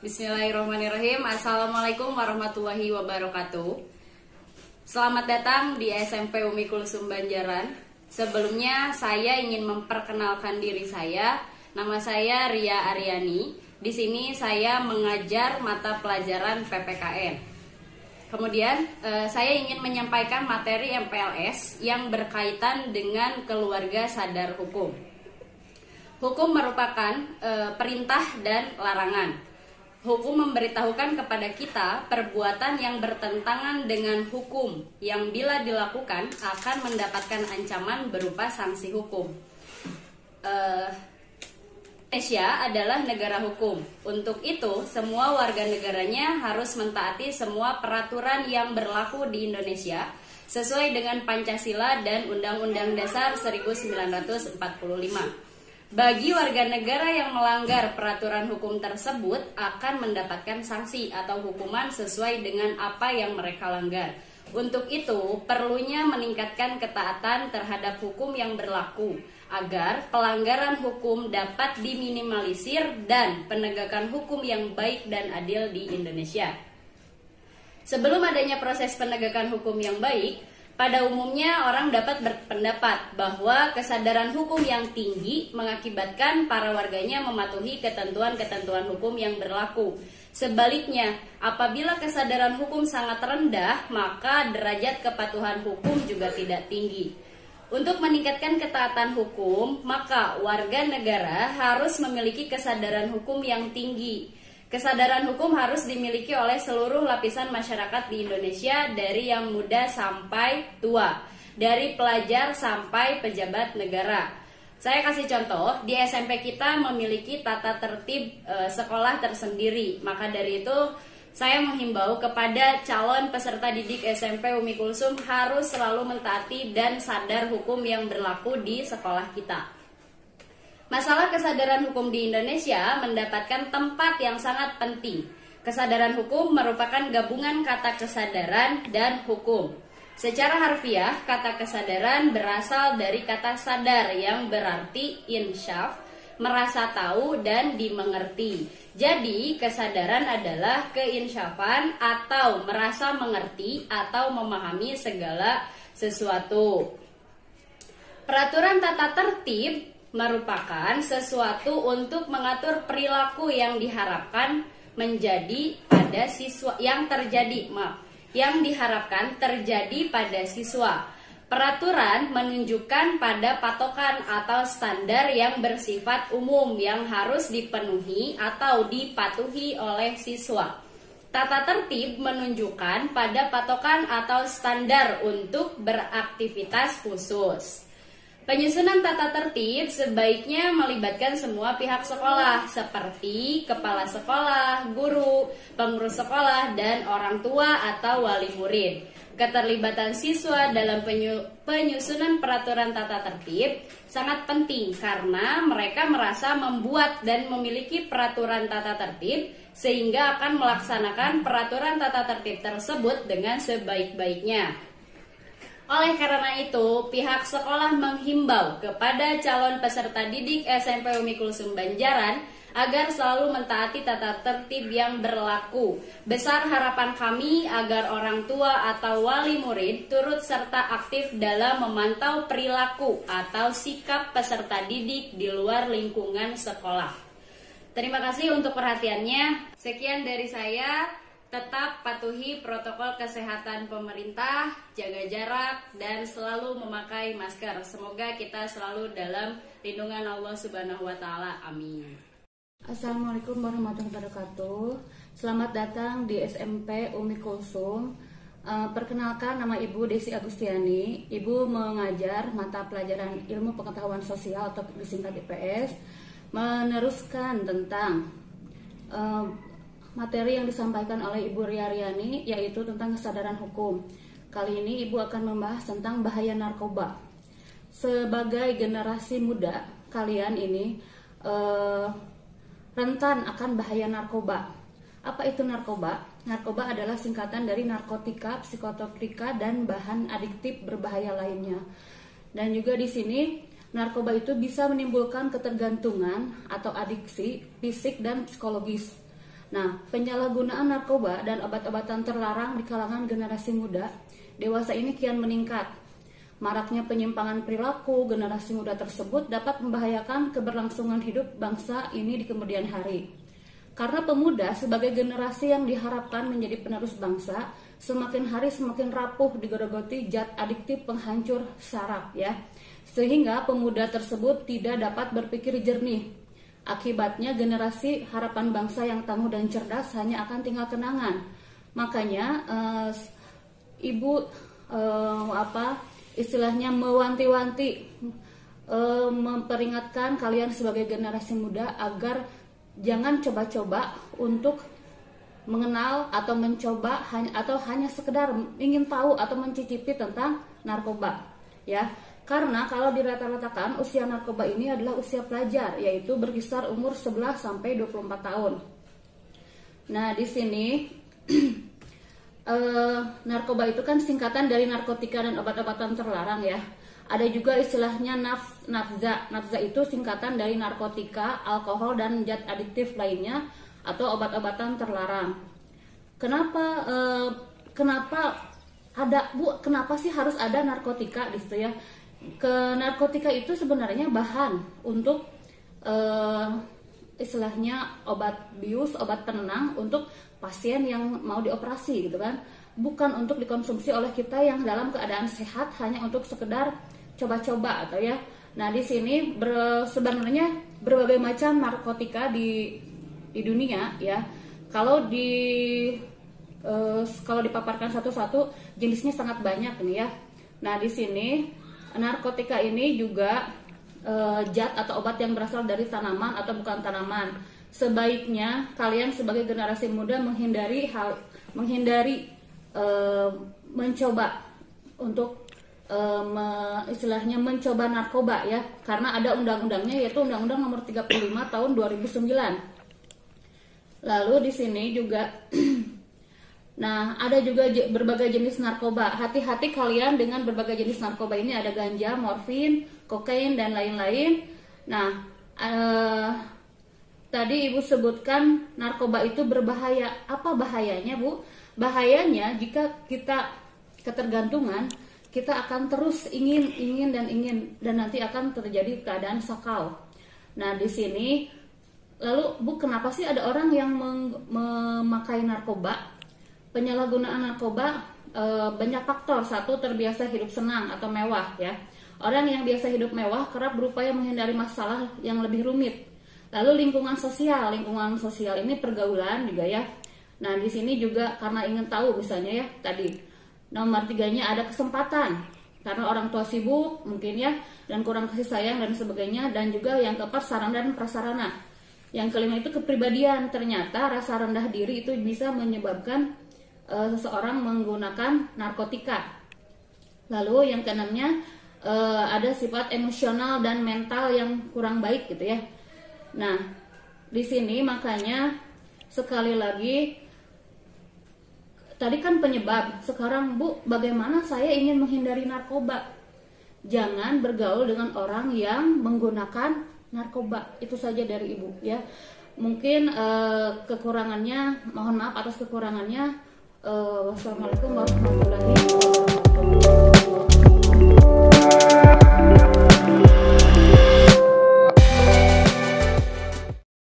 Bismillahirrahmanirrahim. Assalamualaikum warahmatullahi wabarakatuh. Selamat datang di SMP Umi Kulsum Banjaran. Sebelumnya saya ingin memperkenalkan diri saya. Nama saya Ria Aryani. Di sini saya mengajar mata pelajaran PPKN. Kemudian saya ingin menyampaikan materi MPLS yang berkaitan dengan keluarga sadar hukum. Hukum merupakan perintah dan larangan. Hukum memberitahukan kepada kita perbuatan yang bertentangan dengan hukum yang bila dilakukan akan mendapatkan ancaman berupa sanksi hukum. Indonesia adalah negara hukum. Untuk itu, semua warga negaranya harus mentaati semua peraturan yang berlaku di Indonesia sesuai dengan Pancasila dan Undang-Undang Dasar 1945. Bagi warga negara yang melanggar peraturan hukum tersebut akan mendapatkan sanksi atau hukuman sesuai dengan apa yang mereka langgar. Untuk itu, perlunya meningkatkan ketaatan terhadap hukum yang berlaku agar pelanggaran hukum dapat diminimalisir dan penegakan hukum yang baik dan adil di Indonesia. Sebelum adanya proses penegakan hukum yang baik, pada umumnya orang dapat berpendapat bahwa kesadaran hukum yang tinggi mengakibatkan para warganya mematuhi ketentuan-ketentuan hukum yang berlaku. Sebaliknya, apabila kesadaran hukum sangat rendah, maka derajat kepatuhan hukum juga tidak tinggi. Untuk meningkatkan ketaatan hukum, maka warga negara harus memiliki kesadaran hukum yang tinggi. Kesadaran hukum harus dimiliki oleh seluruh lapisan masyarakat di Indonesia dari yang muda sampai tua, dari pelajar sampai pejabat negara. Saya kasih contoh, di SMP kita memiliki tata tertib sekolah tersendiri. Maka dari itu, saya menghimbau kepada calon peserta didik SMP Umi Kulsum harus selalu mentaati dan sadar hukum yang berlaku di sekolah kita. Masalah kesadaran hukum di Indonesia mendapatkan tempat yang sangat penting. Kesadaran hukum merupakan gabungan kata kesadaran dan hukum. Secara harfiah, kata kesadaran berasal dari kata sadar yang berarti insyaf, merasa tahu dan dimengerti. Jadi, kesadaran adalah keinsyafan atau merasa mengerti atau memahami segala sesuatu. Peraturan tata tertib merupakan sesuatu untuk mengatur perilaku yang diharapkan menjadi pada siswa yang diharapkan terjadi pada siswa. Peraturan menunjukkan pada patokan atau standar yang bersifat umum yang harus dipenuhi atau dipatuhi oleh siswa. Tata tertib menunjukkan pada patokan atau standar untuk beraktivitas khusus. Penyusunan tata tertib sebaiknya melibatkan semua pihak sekolah seperti kepala sekolah, guru, pengurus sekolah, dan orang tua atau wali murid. Keterlibatan siswa dalam penyusunan peraturan tata tertib sangat penting karena mereka merasa membuat dan memiliki peraturan tata tertib sehingga akan melaksanakan peraturan tata tertib tersebut dengan sebaik-baiknya. Oleh karena itu, pihak sekolah menghimbau kepada calon peserta didik SMP Umi Kulsum Banjaran agar selalu mentaati tata tertib yang berlaku. Besar harapan kami agar orang tua atau wali murid turut serta aktif dalam memantau perilaku atau sikap peserta didik di luar lingkungan sekolah. Terima kasih untuk perhatiannya. Sekian dari saya. Tetap patuhi protokol kesehatan pemerintah, jaga jarak, dan selalu memakai masker. Semoga kita selalu dalam lindungan Allah Subhanahu wa Ta'ala. Amin. Assalamualaikum warahmatullahi wabarakatuh. Selamat datang di SMP Umi Kulsum. Perkenalkan, nama Ibu Desi Agustiani. Ibu mengajar mata pelajaran Ilmu Pengetahuan Sosial atau disingkat IPS, meneruskan tentang materi yang disampaikan oleh Ibu Ria Aryani, yaitu tentang kesadaran hukum. Kali ini Ibu akan membahas tentang bahaya narkoba. Sebagai generasi muda, kalian ini rentan akan bahaya narkoba. Apa itu narkoba? Narkoba adalah singkatan dari narkotika, psikotropika, dan bahan adiktif berbahaya lainnya. Dan juga di sini narkoba itu bisa menimbulkan ketergantungan atau adiksi fisik dan psikologis. Nah, penyalahgunaan narkoba dan obat-obatan terlarang di kalangan generasi muda dewasa ini kian meningkat. Maraknya penyimpangan perilaku generasi muda tersebut dapat membahayakan keberlangsungan hidup bangsa ini di kemudian hari. Karena pemuda sebagai generasi yang diharapkan menjadi penerus bangsa, semakin hari semakin rapuh digerogoti zat adiktif penghancur saraf ya. Sehingga pemuda tersebut tidak dapat berpikir jernih. Akibatnya generasi harapan bangsa yang tangguh dan cerdas hanya akan tinggal kenangan. Makanya Ibu istilahnya mewanti-wanti, memperingatkan kalian sebagai generasi muda agar jangan coba-coba untuk mengenal atau mencoba atau hanya sekedar ingin tahu atau mencicipi tentang narkoba ya. Karena kalau dirata-ratakan usia narkoba ini adalah usia pelajar, yaitu berkisar umur 11 sampai 24 tahun. Nah, di sini narkoba itu kan singkatan dari narkotika dan obat-obatan terlarang ya. Ada juga istilahnya nafza. Nafza itu singkatan dari narkotika, alkohol, dan zat adiktif lainnya atau obat-obatan terlarang. Kenapa sih harus ada narkotika di situ ya? Narkotika itu sebenarnya bahan untuk istilahnya obat bius, obat penenang untuk pasien yang mau dioperasi gitu kan, bukan untuk dikonsumsi oleh kita yang dalam keadaan sehat hanya untuk sekedar coba-coba atau ya. Nah, di sini sebenarnya berbagai macam narkotika di dunia ya. Kalau dipaparkan satu-satu jenisnya sangat banyak nih ya. Nah, di sini narkotika ini juga zat atau obat yang berasal dari tanaman atau bukan tanaman. Sebaiknya kalian sebagai generasi muda menghindari mencoba untuk istilahnya mencoba narkoba ya, karena ada undang-undangnya, yaitu Undang-Undang Nomor 35 Tahun 2009. Lalu di sini juga nah, ada juga berbagai jenis narkoba. Hati-hati kalian dengan berbagai jenis narkoba ini. Ada ganja, morfin, kokain, dan lain-lain. Nah, tadi Ibu sebutkan narkoba itu berbahaya. Apa bahayanya, Bu? Bahayanya jika kita ketergantungan, kita akan terus ingin, dan nanti akan terjadi keadaan sakau. Nah, di sini lalu Bu, kenapa sih ada orang yang memakai narkoba? Penyalahgunaan narkoba banyak faktor. Satu, terbiasa hidup senang atau mewah ya. Orang yang biasa hidup mewah kerap berupaya menghindari masalah yang lebih rumit. Lalu lingkungan sosial ini pergaulan juga ya. Nah, di sini juga karena ingin tahu misalnya ya tadi. Nomor 3-nya ada kesempatan. Karena orang tua sibuk mungkin ya, dan kurang kasih sayang dan sebagainya. Dan juga yang keempat, sarana dan prasarana. Yang kelima itu kepribadian. Ternyata rasa rendah diri itu bisa menyebabkan seseorang menggunakan narkotika. Lalu yang keenamnya ada sifat emosional dan mental yang kurang baik gitu ya. Nah, di sini makanya sekali lagi tadi kan penyebab. Sekarang Bu, bagaimana saya ingin menghindari narkoba? Jangan bergaul dengan orang yang menggunakan narkoba. Itu saja dari Ibu ya. Mungkin kekurangannya, mohon maaf atas kekurangannya. Wassalamualaikum warahmatullahi wabarakatuh.